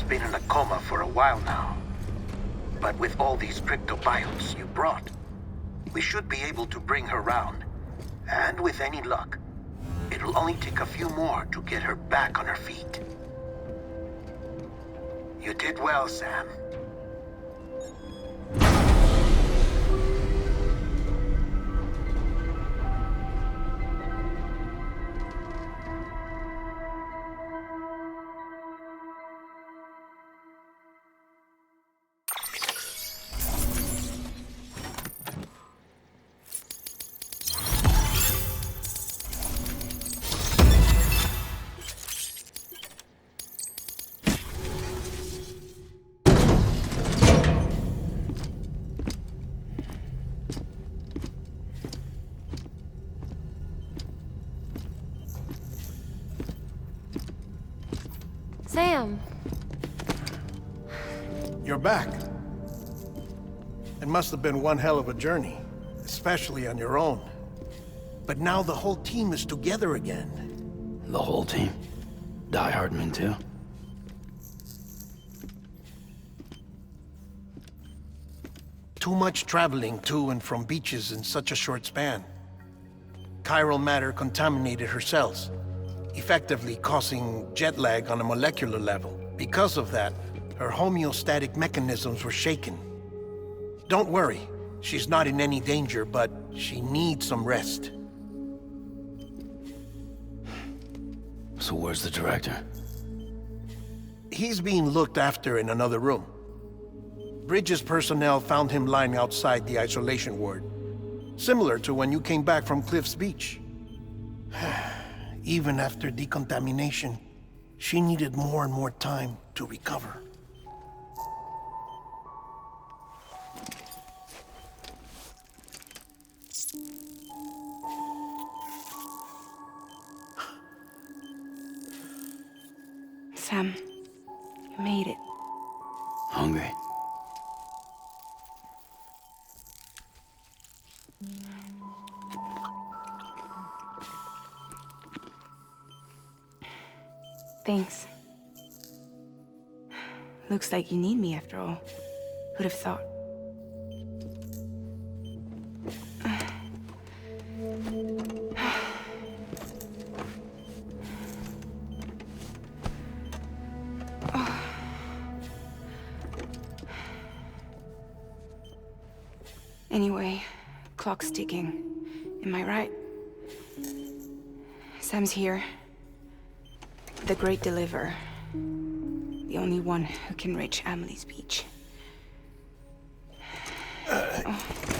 been in a coma for a while now. But with all these cryptobiotes you brought, we should be able to bring her round. And with any luck, it'll only take a few more to get her back on her feet. You did well, Sam. Sam. You're back. It must have been one hell of a journey, especially on your own. But now the whole team is together again. The whole team? Die Hardman too? Too much traveling to and from beaches in such a short span. Chiral matter contaminated her cells, effectively causing jet lag on a molecular level. Because of that, her homeostatic mechanisms were shaken. Don't worry, she's not in any danger, but she needs some rest. So where's the director? He's being looked after in another room. Bridges personnel found him lying outside the isolation ward, similar to when you came back from Cliff's Beach. Even after decontamination, she needed more and more time to recover. Sam, you made it. Hungry? Thanks. Looks like you need me after all. Who'd have thought? Anyway, clock's ticking. Am I right? Sam's here. The Great Deliverer. The only one who can reach Amelie's Beach.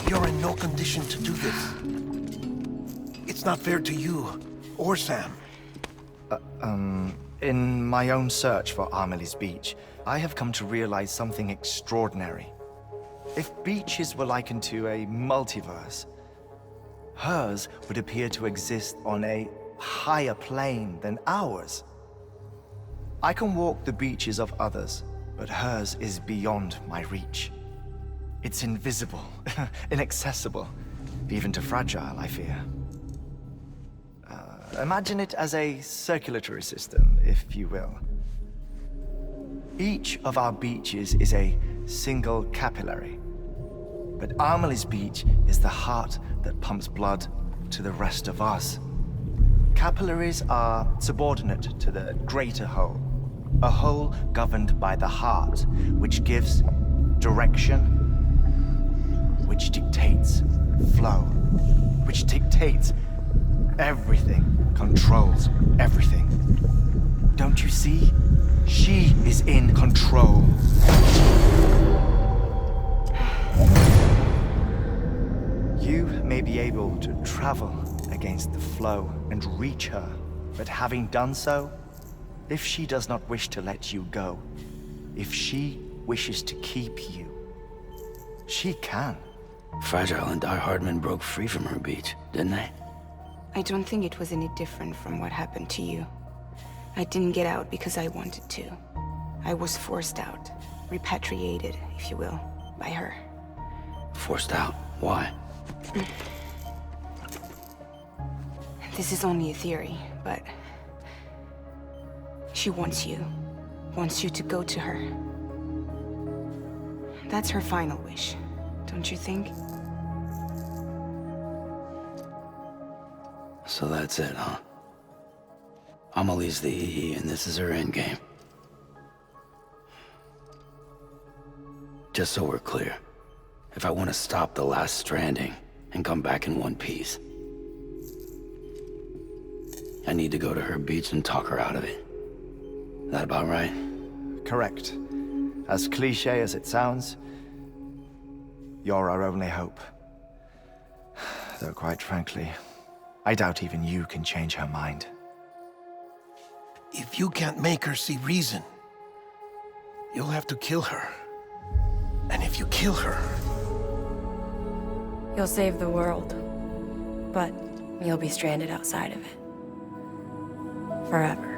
You're in no condition to do this. It's not fair to you, or Sam. In my own search for Amelie's Beach, I have come to realize something extraordinary. If beaches were likened to a multiverse, hers would appear to exist on a higher plane than ours. I can walk the beaches of others, but hers is beyond my reach. It's invisible, inaccessible, even to fragile, I fear. Imagine it as a circulatory system, if you will. Each of our beaches is a single capillary, but Amelie's Beach is the heart that pumps blood to the rest of us. Capillaries are subordinate to the greater whole, a whole governed by the heart, which gives direction, which dictates flow, which dictates everything, controls everything. Don't you see? She is in control. You may be able to travel against the flow and reach her, but having done so, if she does not wish to let you go, if she wishes to keep you, she can. Fragile and Die Hardman broke free from her beach, didn't they? I don't think it was any different from what happened to you. I didn't get out because I wanted to. I was forced out, repatriated, if you will, by her. Forced out? Why? This is only a theory, but she wants you. wants you to go to her. That's her final wish, don't you think? So that's it, huh? Amelie's the EE, and this is her endgame. Just so we're clear, if I want to stop the last Stranding and come back in one piece, I need to go to her beach and talk her out of it. That about right? Correct. As cliche as it sounds, you're our only hope. Though quite frankly, I doubt even you can change her mind. If you can't make her see reason, you'll have to kill her. And if you kill her... You'll save the world, but you'll be stranded outside of it. Forever.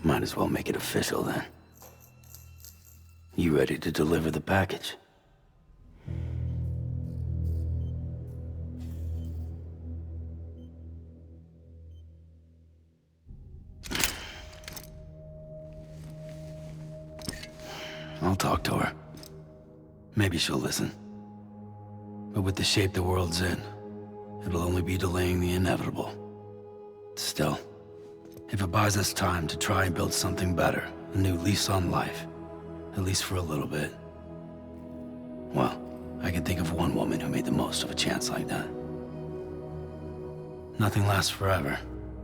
Might as well make it official then. You ready to deliver the package? I'll talk to her. Maybe she'll listen. But with the shape the world's in, it'll only be delaying the inevitable. Still, if it buys us time to try and build something better, a new lease on life, at least for a little bit, well, I can think of one woman who made the most of a chance like that. Nothing lasts forever,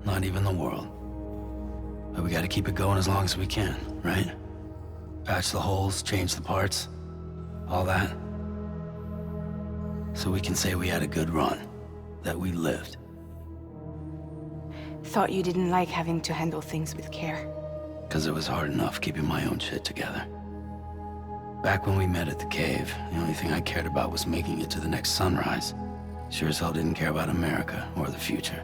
not even the world. But we gotta keep it going as long as we can, right? Patch the holes, change the parts, all that. So we can say we had a good run, that we lived. Thought you didn't like having to handle things with care. 'Cause it was hard enough keeping my own shit together. Back when we met at the cave, the only thing I cared about was making it to the next sunrise. Sure as hell didn't care about America or the future.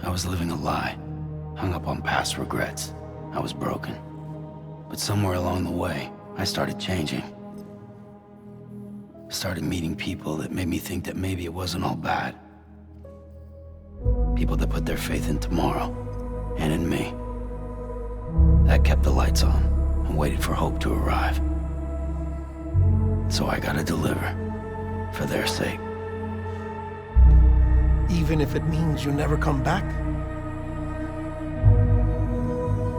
I was living a lie, hung up on past regrets. I was broken. But somewhere along the way, I started changing. Started meeting people that made me think that maybe it wasn't all bad. People that put their faith in tomorrow, and in me. That kept the lights on, and waited for hope to arrive. So I gotta deliver, for their sake. Even if it means you never come back?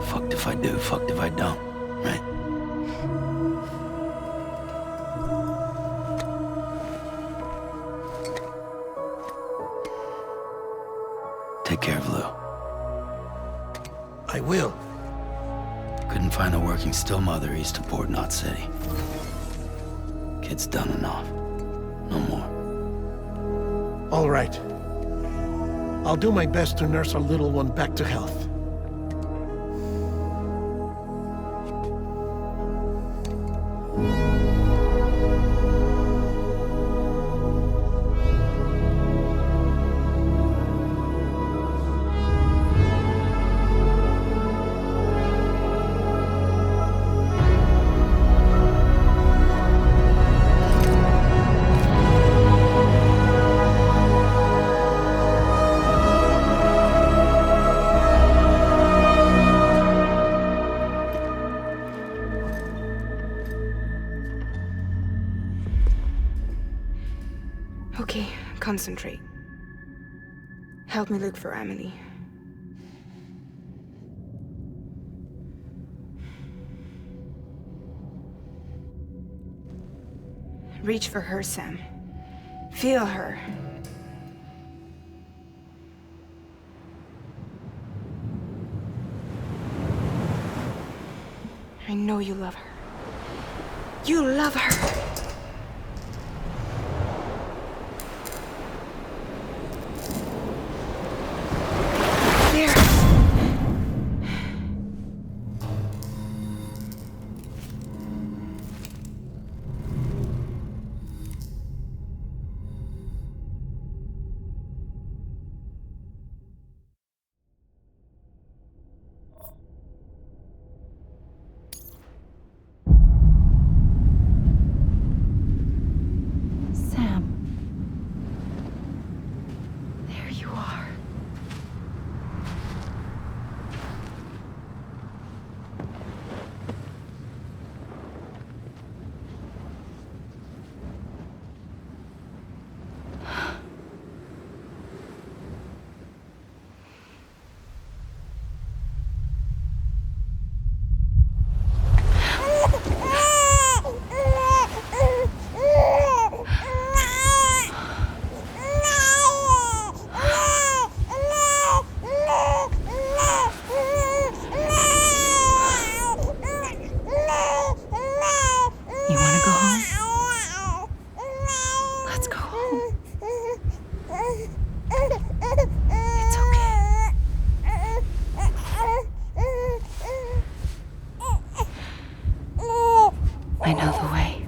Fucked if I do, fucked if I don't, right? Take care of Lou. I will. Couldn't find a working still mother east of Port Knot City. Kid's done enough. No more. All right. I'll do my best to nurse our little one back to health. Okay, concentrate. Help me look for Emily. Reach for her, Sam. Feel her. I know you love her. You love her! I know the way.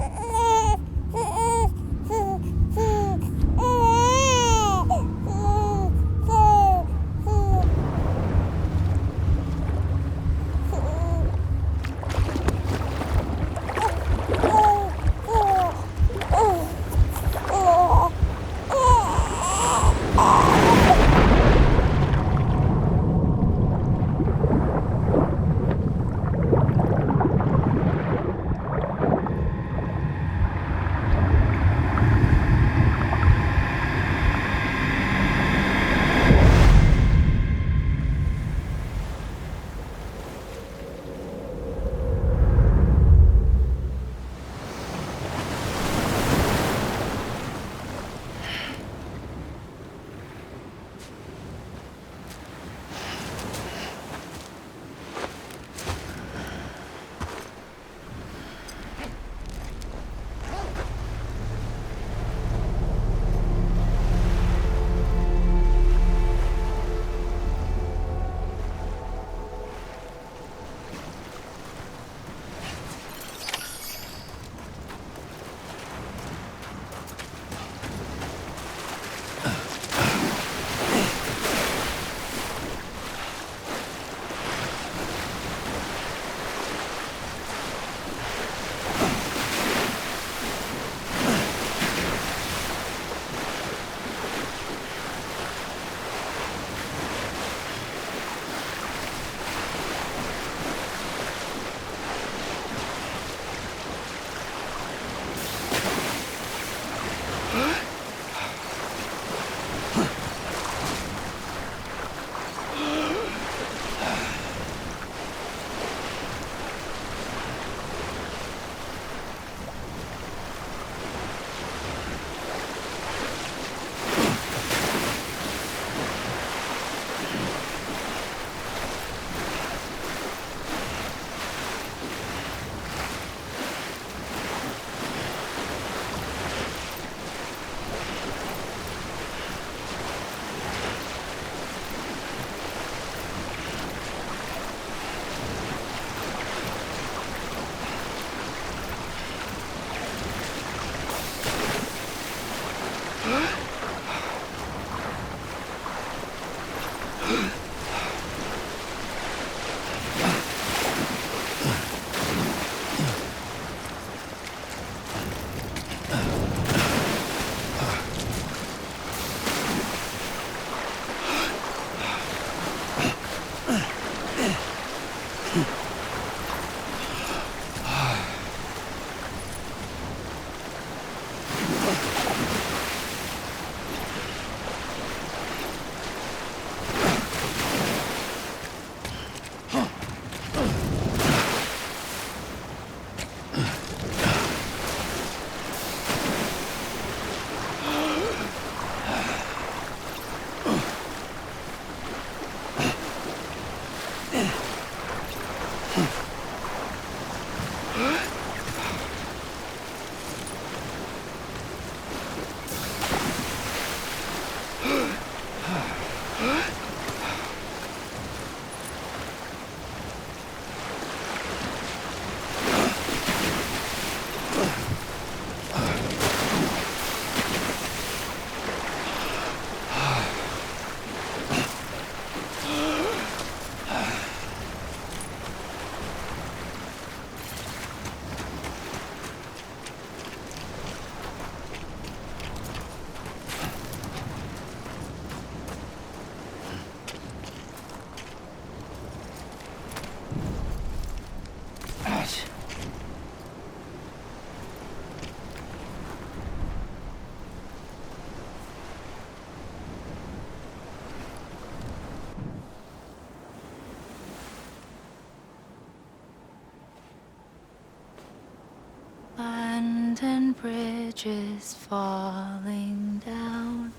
London Bridge is falling down,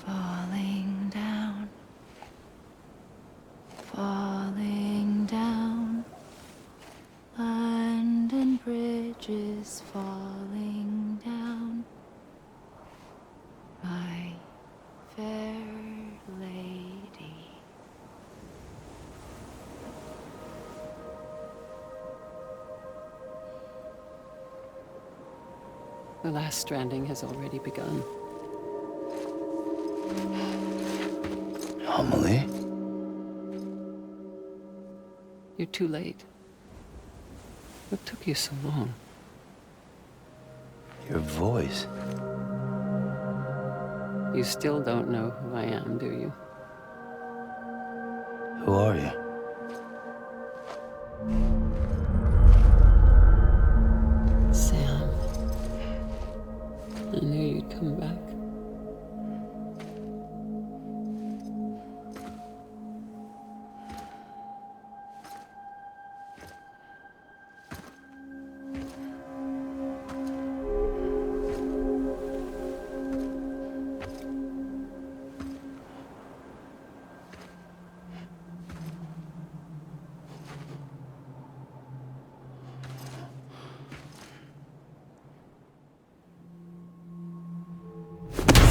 falling down, falling down. London Bridge is falling down, my fair lady. The last stranding has already begun. Amelie? You're too late. What took you so long? Your voice. You still don't know who I am, do you? Who are you? Sam. I knew you'd come back.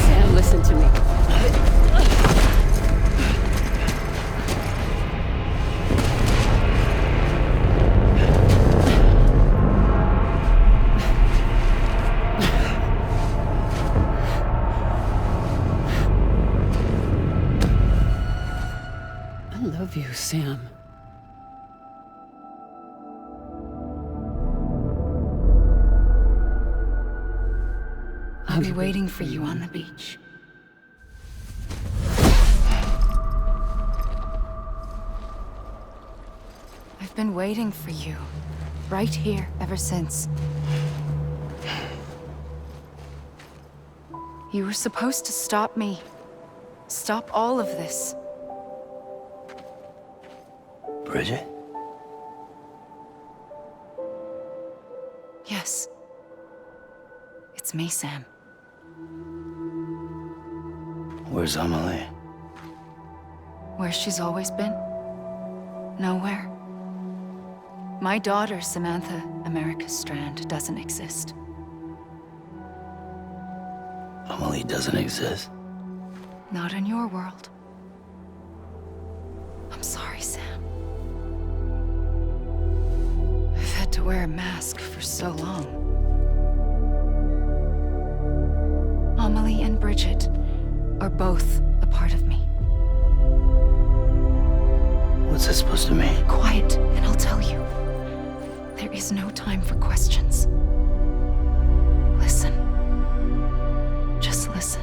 Sam, listen to me. I love you, Sam. I'll be waiting for you on the beach. I've been waiting for you, right here, ever since. You were supposed to stop me. Stop all of this. Bridget? Yes. It's me, Sam. Where's Amelie? Where she's always been. Nowhere. My daughter, Samantha America Strand, doesn't exist. Amelie doesn't exist. Not in your world. I'm sorry, Sam. I've had to wear a mask for so long. Amelie and Bridget are both a part of me. What's that supposed to mean? Quiet, and I'll tell you. There is no time for questions. Listen. Just listen.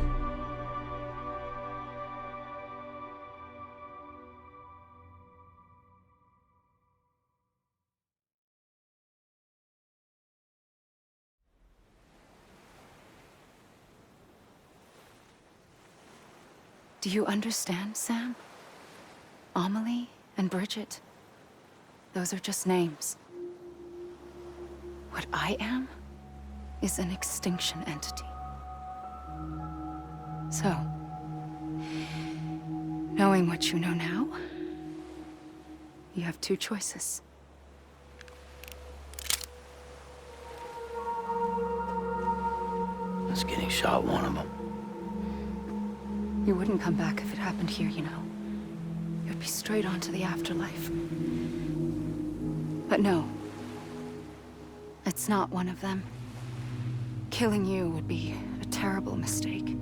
Do you understand, Sam? Amelie and Bridget, those are just names. What I am is an extinction entity. So, knowing what you know now, you have two choices. Is getting shot one of them? You wouldn't come back if it happened here, you know. You'd be straight on to the afterlife. But no. It's not one of them. Killing you would be a terrible mistake.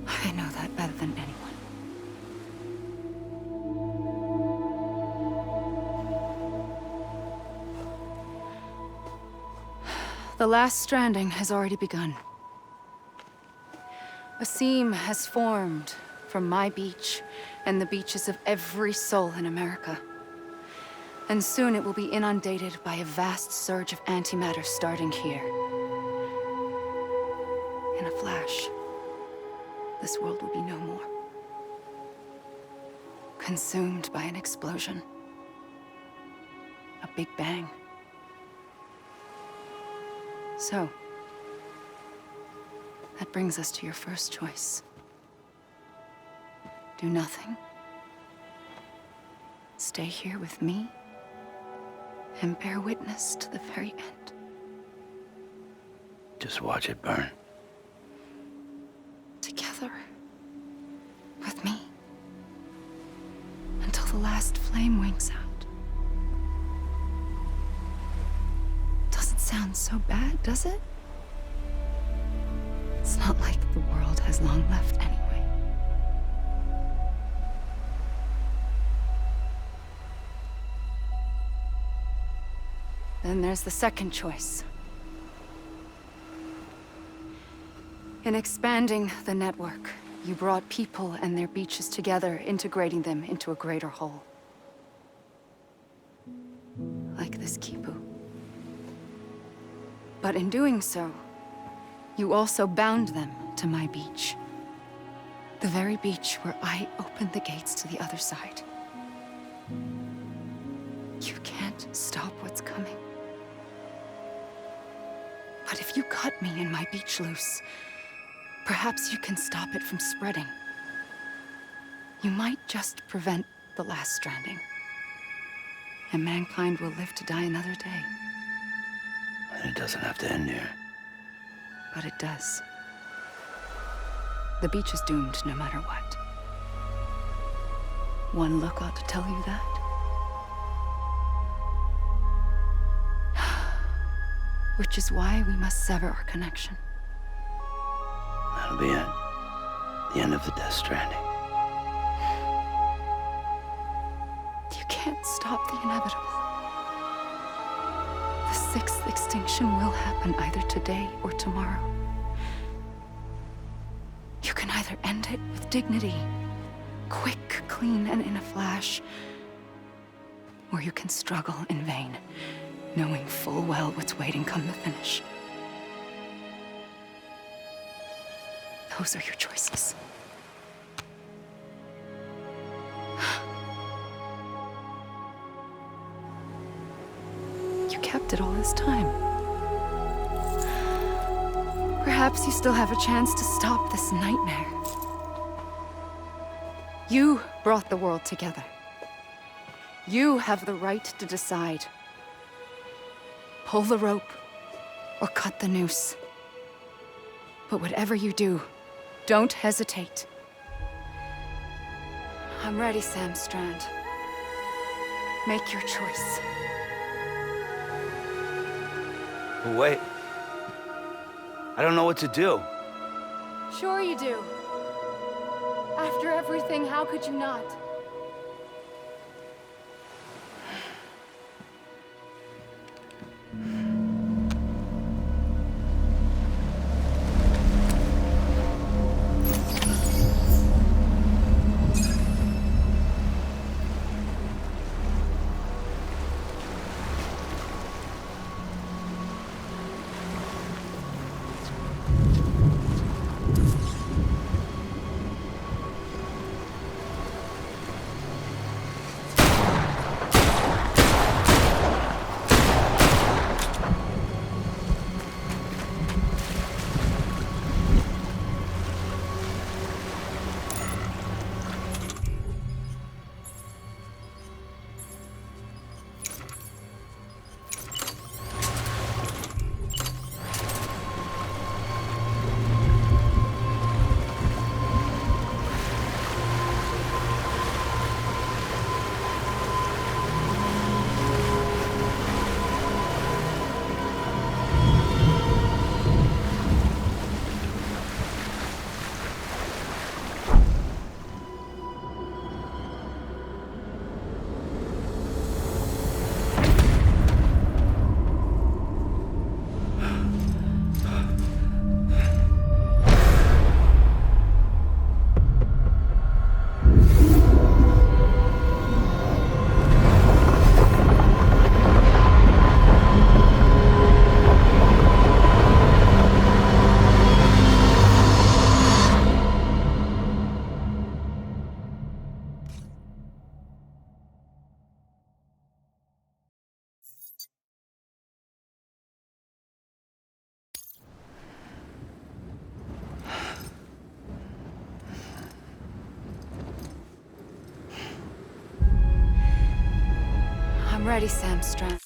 I know that better than anyone. The last stranding has already begun. A seam has formed from my beach and the beaches of every soul in America. And soon it will be inundated by a vast surge of antimatter starting here. In a flash, this world will be no more. Consumed by an explosion. A big bang. So, that brings us to your first choice. Do nothing. Stay here with me and bear witness to the very end. Just watch it burn. Together. With me. Until the last flame winks out. Doesn't sound so bad, does it? not like the world has long left anyway. Then there's the second choice. In expanding the network, you brought people and their beaches together, integrating them into a greater whole. Like this Kipu. But in doing so, you also bound them to my beach. The very beach where I opened the gates to the other side. You can't stop what's coming. But if you cut me and my beach loose, perhaps you can stop it from spreading. You might just prevent the last stranding. And mankind will live to die another day. And it doesn't have to end here. But it does. The beach is doomed no matter what. One look ought to tell you that. Which is why we must sever our connection. That'll be it. The end of the Death Stranding. You can't stop the inevitable. The sixth extinction will happen either today or tomorrow. You can either end it with dignity, quick, clean, and in a flash, or you can struggle in vain, knowing full well what's waiting come the finish. Those are your choices. You kept it all this time. Perhaps you still have a chance to stop this nightmare. You brought the world together. You have the right to decide. Pull the rope or cut the noose. But whatever you do, don't hesitate. I'm ready, Sam Strand. Make your choice. Wait. I don't know what to do. Sure you do. After everything, how could you not? I'm ready, Sam Strand.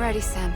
ready, Sam.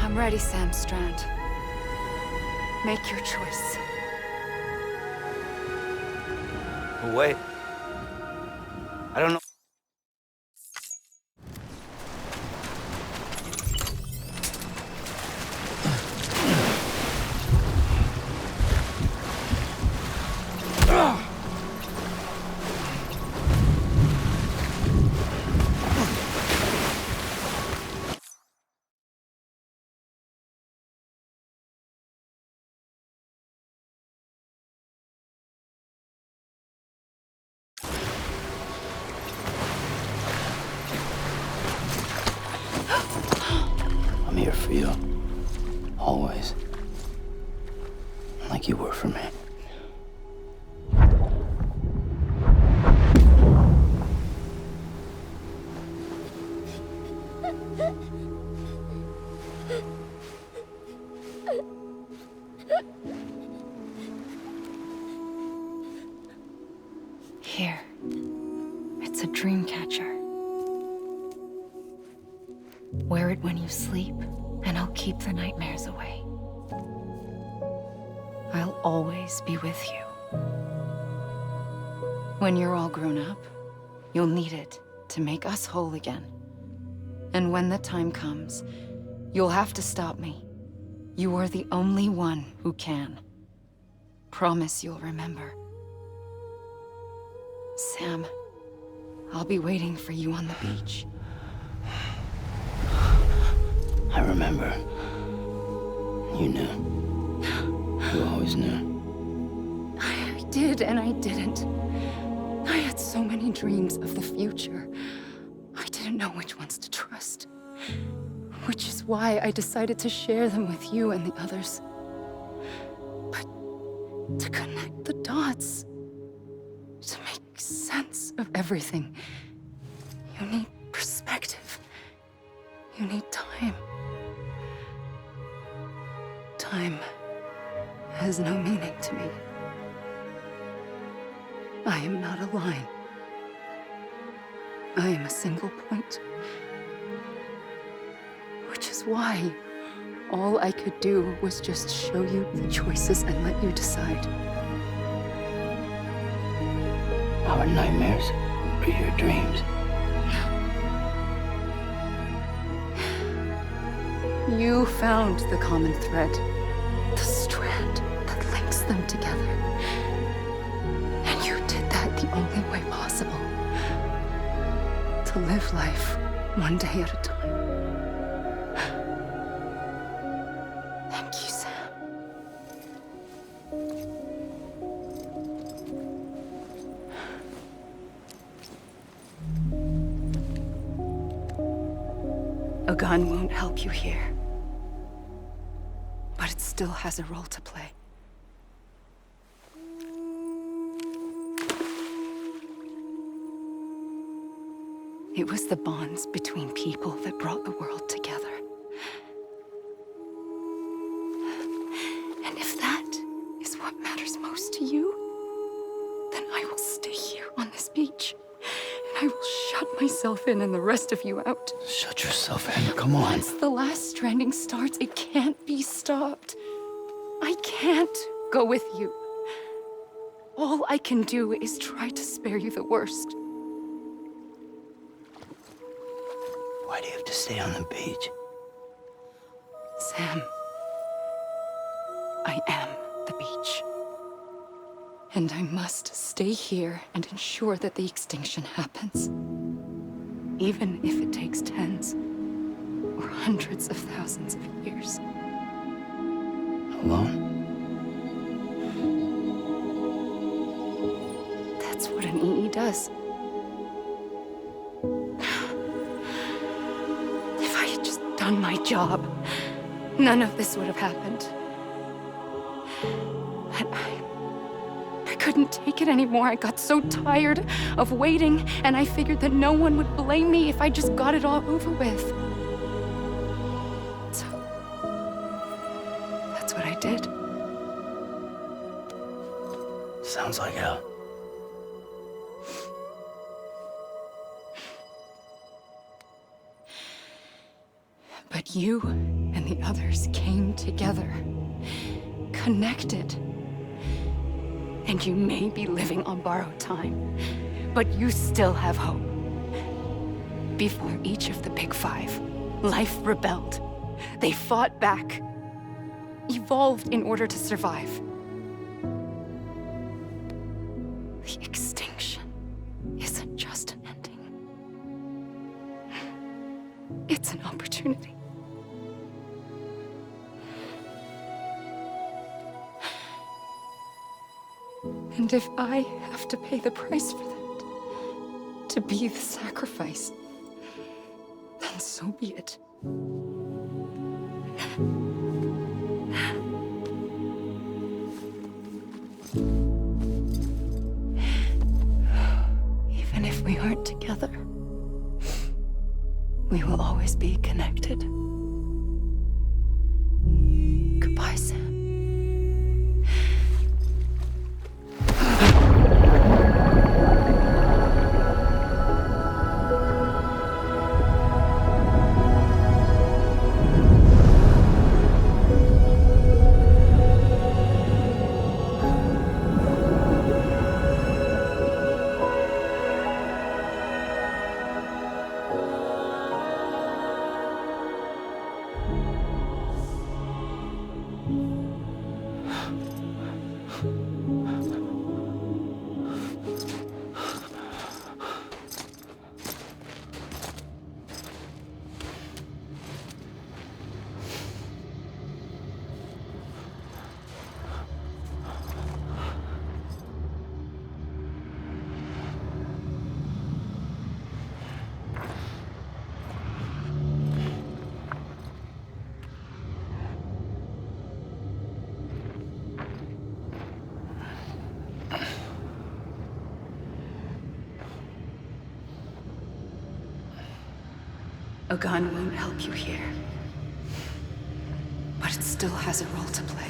I'm ready, Sam Strand. Make your choice. Wait. I don't know. I'm here for you. Always. Like you were for me. Here. It's a dream catcher. Wear it when you sleep, and I'll keep the nightmares away. I'll always be with you. When you're all grown up, you'll need it to make us whole again. And when the time comes, you'll have to stop me. You are the only one who can. Promise you'll remember. Sam, I'll be waiting for you on the beach. I remember. You knew. You always knew. I did and I didn't. I had so many dreams of the future. I didn't know which ones to trust. Which is why I decided to share them with you and the others. But to connect the dots, to make sense of everything, you need perspective. You need time. Time has no meaning to me. I am not a line. I am a single point. Which is why all I could do was just show you the choices and let you decide. Our nightmares are your dreams. You found the common thread. The strand that links them together. And you did that the only way possible. To live life one day at a time. Thank you, Sam. A gun won't help you here. But it still has a role to play. It was the bonds between people that brought the world together. And if that is what matters most to you, then I will stay here on this beach. And I will shut myself in and the rest of you out. Shut yourself in, come on. Once the last stranding starts, it can't be stopped. I can't go with you. All I can do is try to spare you the worst. Why do you have to stay on the beach? Sam, I am the beach. And I must stay here and ensure that the extinction happens. Even if it takes tens or hundreds of thousands of years. Alone? That's what an EE does. If I had just done my job, none of this would have happened. But I couldn't take it anymore. I got so tired of waiting, and I figured that no one would blame me if I just got it all over with. So, that's what I did. Sounds like hell. But you and the others came together, connected. And you may be living on borrowed time, but you still have hope. Before each of the Big Five, life rebelled. They fought back, evolved in order to survive. The extinction isn't just an ending. It's an opportunity. And if I have to pay the price for that, to be the sacrifice, then so be it. Even if we aren't together, we will always be connected. Goodbye, Sam. A gun won't help you here. But it still has a role to play.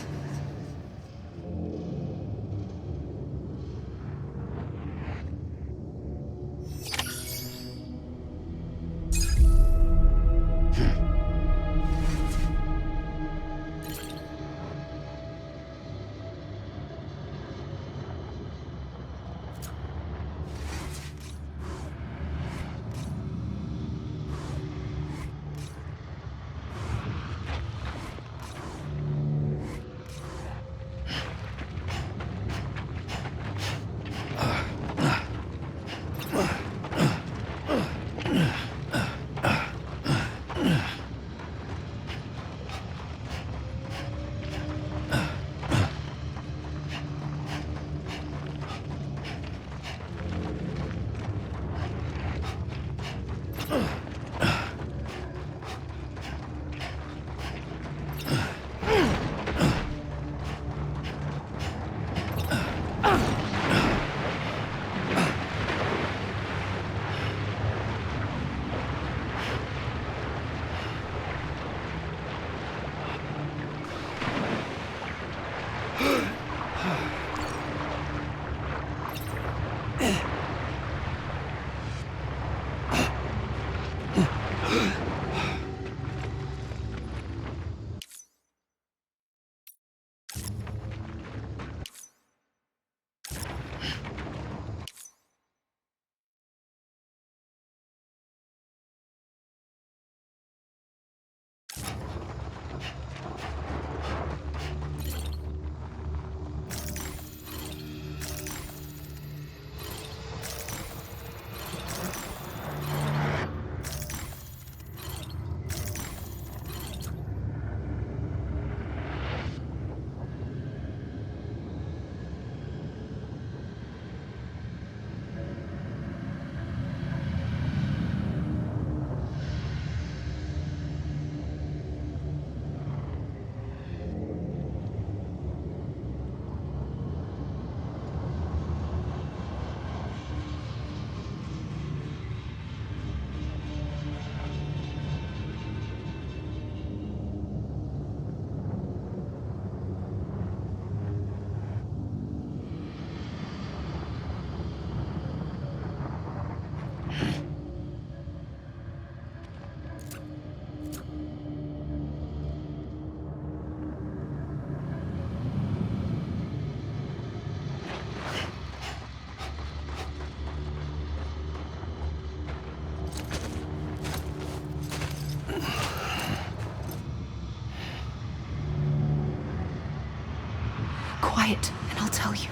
Quiet, and I'll tell you.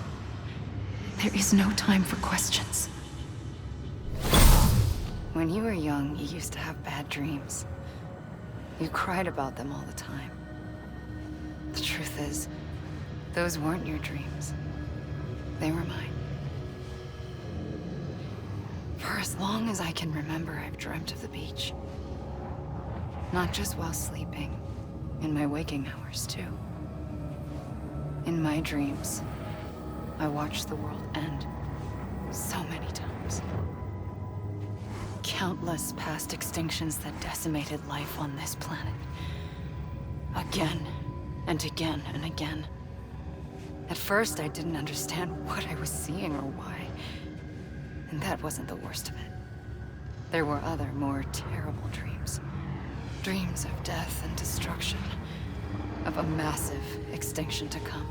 There is no time for questions. When you were young, you used to have bad dreams. You cried about them all the time. The truth is, those weren't your dreams. They were mine. For as long as I can remember, I've dreamt of the beach. Not just while sleeping, in my waking hours, too. In my dreams, I watched the world end so many times. Countless past extinctions that decimated life on this planet. Again, and again, and again. At first, I didn't understand what I was seeing or why. And that wasn't the worst of it. There were other, more terrible dreams. Dreams of death and destruction. Of a massive extinction to come.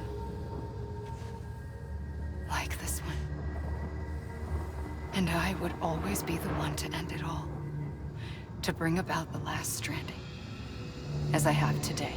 Like this one. And I would always be the one to end it all. To bring about the last stranding. As I have today.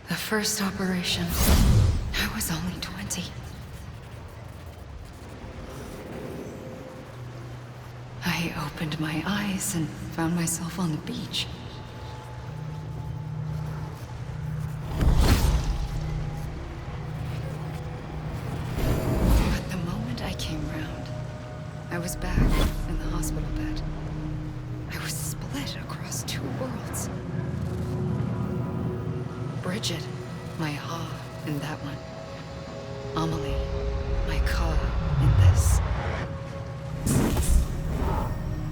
The first operation, I was only 20. I opened my eyes and found myself on the beach. was back in the hospital bed. I was split across two worlds. Bridget, my Ha in that one. Amelie, my Ka in this.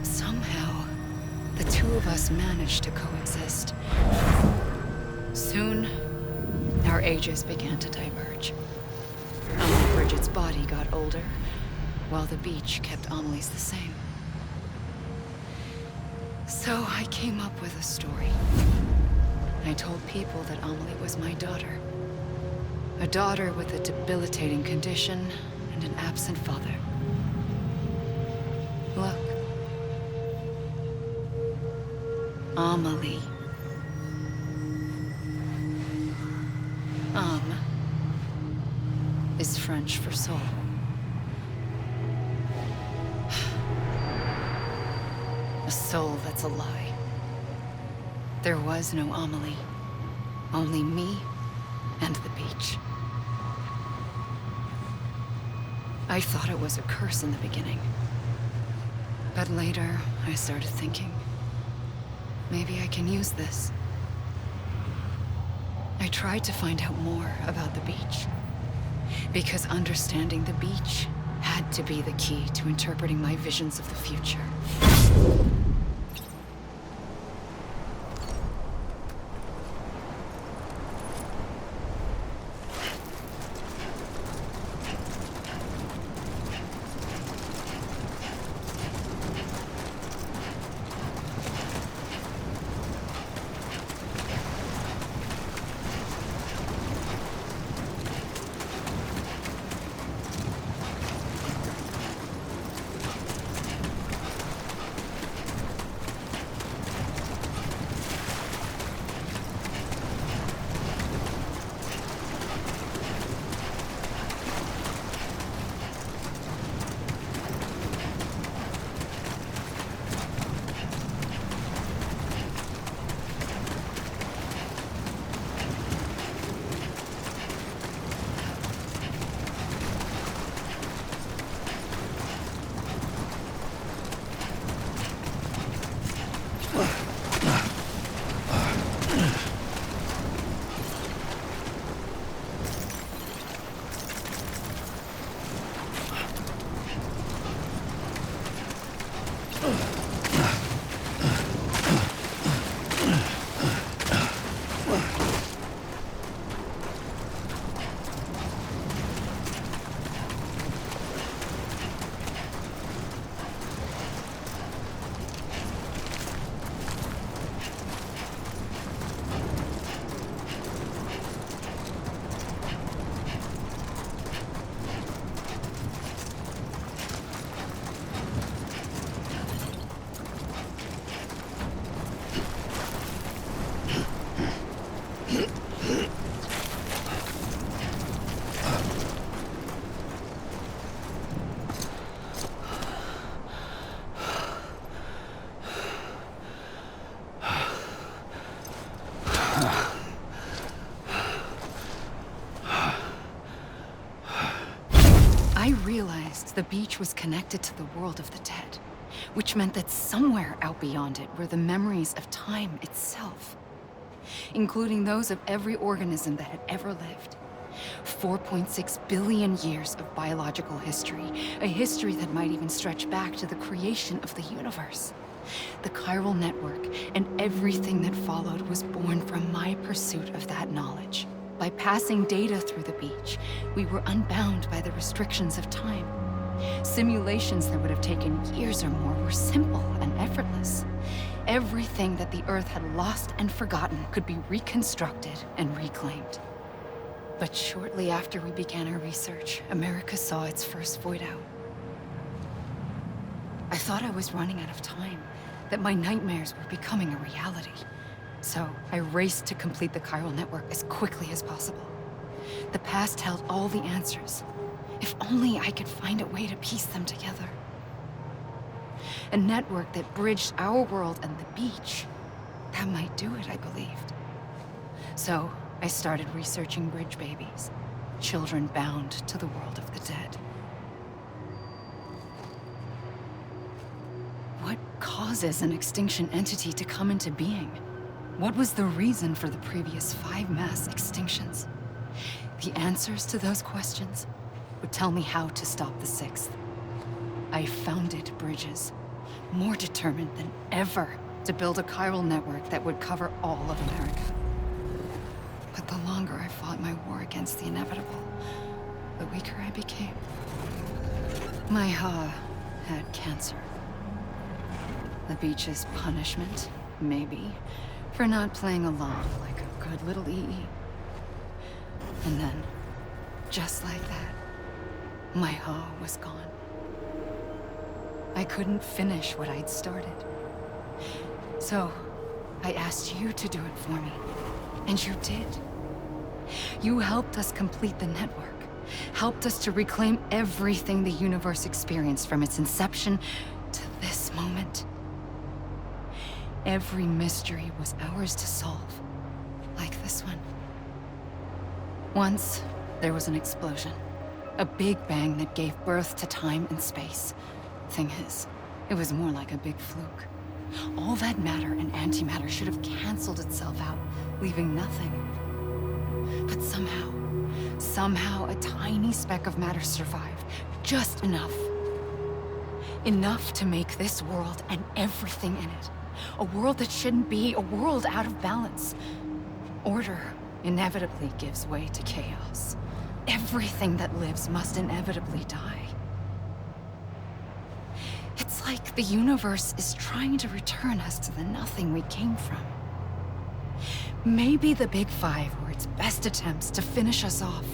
Somehow, the two of us managed to coexist. Soon, our ages began to diverge. Only Bridget's body got older, while the beach kept Amelie's the same. So I came up with a story. I told people that Amelie was my daughter. A daughter with a debilitating condition and an absent father. Look. Amelie. Is French for soul. A soul that's a lie. There was no Amelie. Only me and the beach. I thought it was a curse in the beginning. But later, I started thinking, maybe I can use this. I tried to find out more about the beach. Because understanding the beach had to be the key to interpreting my visions of the future. I realized the beach was connected to the world of the dead, which meant that somewhere out beyond it were the memories of time itself, including those of every organism that had ever lived. 4.6 billion years of biological history, a history that might even stretch back to the creation of the universe. The chiral network and everything that followed was born from my pursuit of that knowledge. By passing data through the beach, we were unbound by the restrictions of time. Simulations that would have taken years or more were simple and effortless. Everything that the Earth had lost and forgotten could be reconstructed and reclaimed. But shortly after we began our research, America saw its first void out. I thought I was running out of time, that my nightmares were becoming a reality. So I raced to complete the chiral network as quickly as possible. The past held all the answers. If only I could find a way to piece them together. A network that bridged our world and the beach. That might do it, I believed. So I started researching bridge babies, children bound to the world of the dead. causes an extinction entity to come into being? What was the reason for the previous 5 mass extinctions? The answers to those questions would tell me how to stop the 6th. I founded bridges, more determined than ever to build a chiral network that would cover all of America. But the longer I fought my war against the inevitable, the weaker I became. My Ha had cancer. The beach's punishment, maybe, for not playing along like a good little EE. And then, just like that, my Ha was gone. I couldn't finish what I'd started. So, I asked you to do it for me. And you did. You helped us complete the network. Helped us to reclaim everything the universe experienced from its inception to this moment. Every mystery was ours to solve. Like this one. Once, there was an explosion. A big bang that gave birth to time and space. Thing is, it was more like a big fluke. All that matter and antimatter should have canceled itself out, leaving nothing. But somehow a tiny speck of matter survived. Just enough. Enough to make this world and everything in it. A world that shouldn't be, a world out of balance. Order inevitably gives way to chaos. Everything that lives must inevitably die. It's like the universe is trying to return us to the nothing we came from. Maybe the Big Five were its best attempts to finish us off.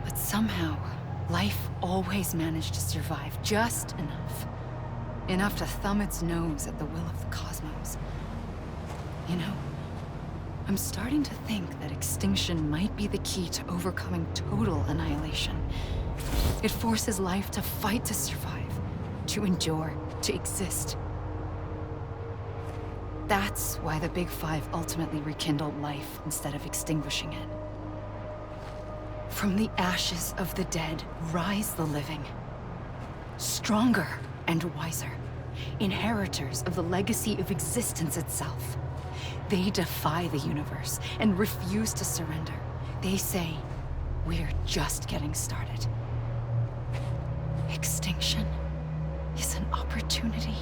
But somehow, life always managed to survive just enough. Enough to thumb its nose at the will of the cosmos. You know, I'm starting to think that extinction might be the key to overcoming total annihilation. It forces life to fight to survive, to endure, to exist. That's why the Big Five ultimately rekindled life instead of extinguishing it. From the ashes of the dead rise the living. Stronger and wiser. Inheritors of the legacy of existence itself. They defy the universe and refuse to surrender. They say, we're just getting started. Extinction is an opportunity.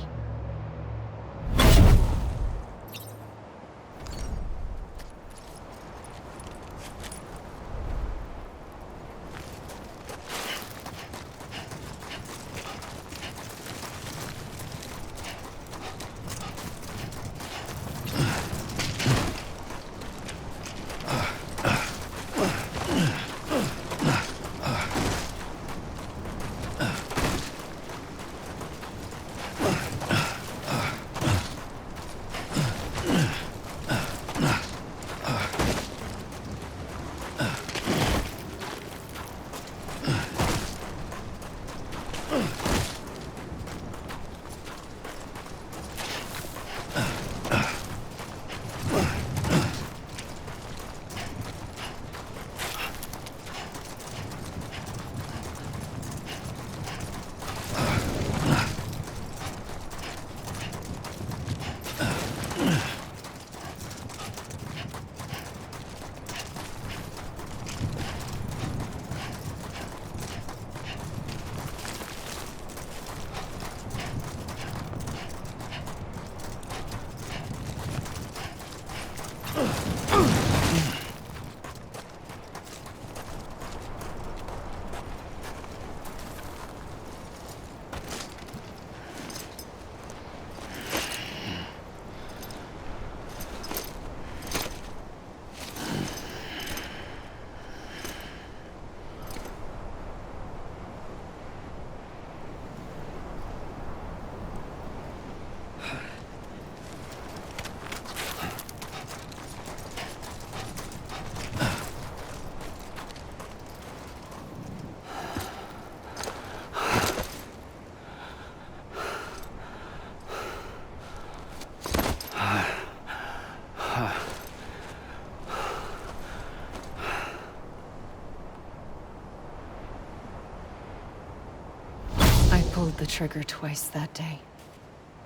the trigger twice that day.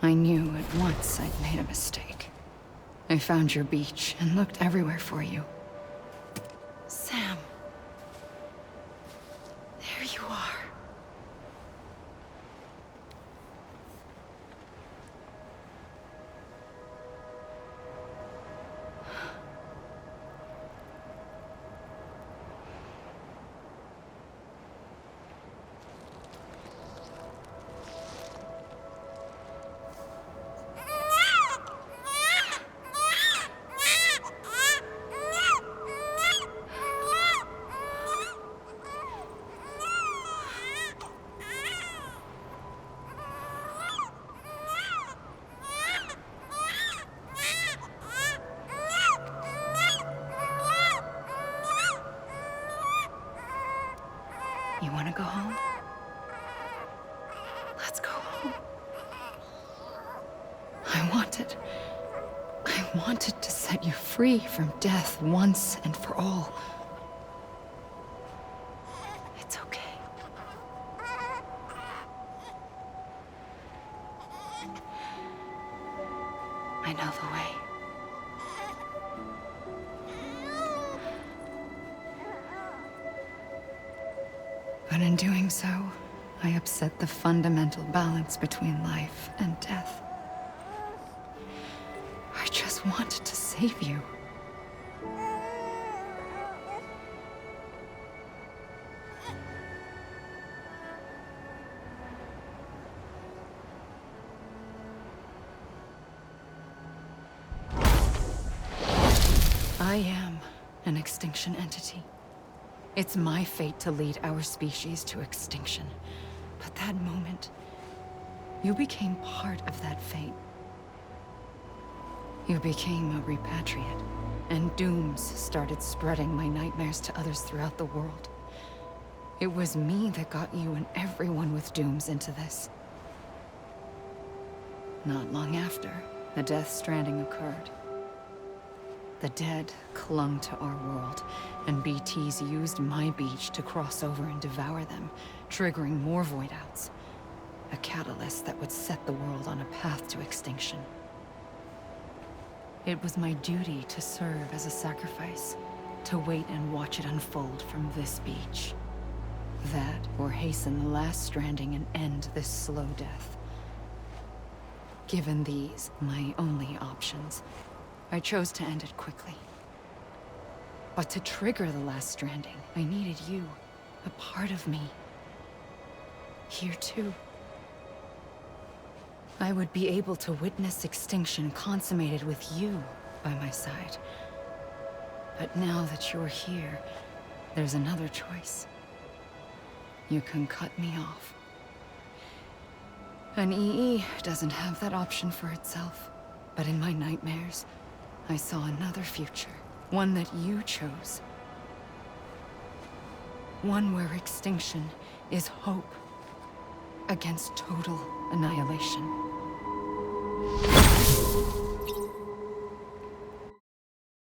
I knew at once I'd made a mistake. I found your beach and looked everywhere for you. Sam. There you are. You want to go home? Let's go home. I wanted to set you free from death once and for all. It's okay. I know the way. But in doing so, I upset the fundamental balance between life and death. I just wanted to save you. I am an extinction entity. It's my fate to lead our species to extinction. But that moment, you became part of that fate. You became a repatriate, and dooms started spreading my nightmares to others throughout the world. It was me that got you and everyone with dooms into this. Not long after, the Death Stranding occurred. The dead clung to our world, and BTs used my beach to cross over and devour them, triggering more void-outs. A catalyst that would set the world on a path to extinction. It was my duty to serve as a sacrifice, to wait and watch it unfold from this beach. That, or hasten the last stranding and end this slow death. Given these, my only options, I chose to end it quickly. But to trigger the last stranding, I needed you, a part of me. Here too. I would be able to witness extinction consummated with you by my side. But now that you're here, there's another choice. You can cut me off. An EE doesn't have that option for itself. But in my nightmares, I saw another future. One that you chose. One where extinction is hope against total annihilation.